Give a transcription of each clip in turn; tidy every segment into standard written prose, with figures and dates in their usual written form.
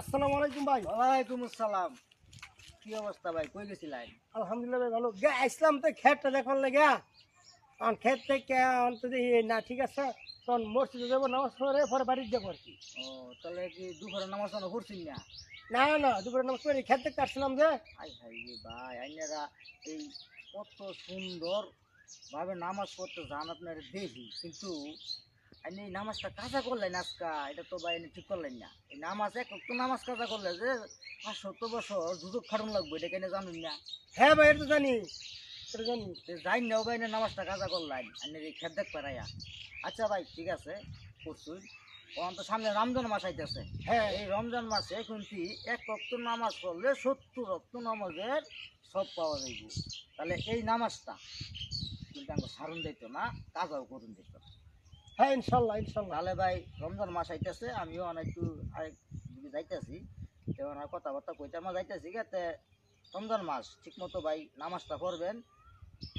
আসসালামু আলাইকুম ভাই। ওয়ালাইকুম আসসালাম। কি অবস্থা ভাই, কই গেছিলেন? আলহামদুলিল্লাহ ভাই ভালো। আসলাম তো খেতটা দেখার লেগে। কারণ খেত থেকে অন্তত না ঠিক আছে, তখন মসজিদে যাবো, নামাজ পড়ে পরে বাড়িতে যাবো আর কি। ও, তাহলে কি দুপুরে নামাজ টামাজ পড়ছেন না? না না, দুপুরে নামাজ পড়ে খেত থেকে আসছিলাম যে। আই হাই রে ভাই, আইনারা এই কত সুন্দর ভাবে নামাজ পড়তে যান আপনার দেখি, কিন্তু আইনি এই নামাজটা কাজা করলেন আজকা, এটা তো ভাই ঠিক করলেন না। এই নামাজ এক তো নামাজ কাজা করলে যে ৫০০ বছর দুদক খাটন লাগবে, এটা কেন জানেন না? হ্যাঁ ভাই, এটা তো জানি, এটা জানি। যাই না ভাই, না নামাজটা কাজা করলেন আইনের এই খেত দেখ পারাইয়া। আচ্ছা ভাই, ঠিক আছে, করছুন। তো সামনে রমজান মাস আইতেছে। হ্যাঁ এই রমজান মাসে কিন্তু এক ওয়াক্ত নামাজ পড়লে ৭০ ওয়াক্ত নামাজের সব পাওয়া যাইব। তাহলে এই নামাজটা কিন্তু আমাকে সারণ দিত না, কাজাও করুন দিত। হ্যাঁ, ইনশাল্লাহ ইনশাল্লাহ। তাহলে ভাই রমজান মাস আইতেছে, আমিও অনেক একটু আরেক দিকে যাইতেছি, যেমন কথাবার্তা কইতে আমার যাইতেছি যাতে রমজান মাস ঠিক মতো ভাই নামাজটা পড়বেন,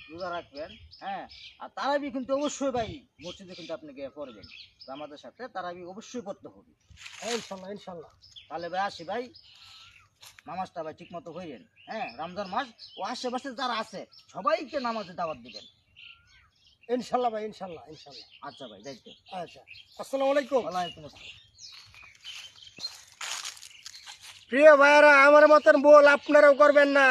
রোজা রাখবেন। হ্যাঁ, আর তারাবি কিন্তু অবশ্যই ভাই মসজিদে কিন্তু আপনি গিয়ে পড়বেন আমাদের সাথে, তারাবি অবশ্যই পড়তে হবে। হ্যাঁ, ইনশাল্লাহ ইনশাল্লাহ। তাহলে ভাই আসি ভাই, নামাজটা ভাই ঠিক মতো হইলেন। হ্যাঁ, রমজান মাস ও আশেপাশে যারা আছে সবাইকে নামাজে দাওয়াত দিবেন। ইনশাল্লাহ ভাই, ইনশাল্লাহ ইনশাল্লাহ। আচ্ছা ভাই, যাইতে। আচ্ছা, আসসালামু আলাইকুম। ওয়ালাইকুম আসসালাম। প্রিয় ভাইয়ারা, আমার মতন বল আপনারাও করবেন না।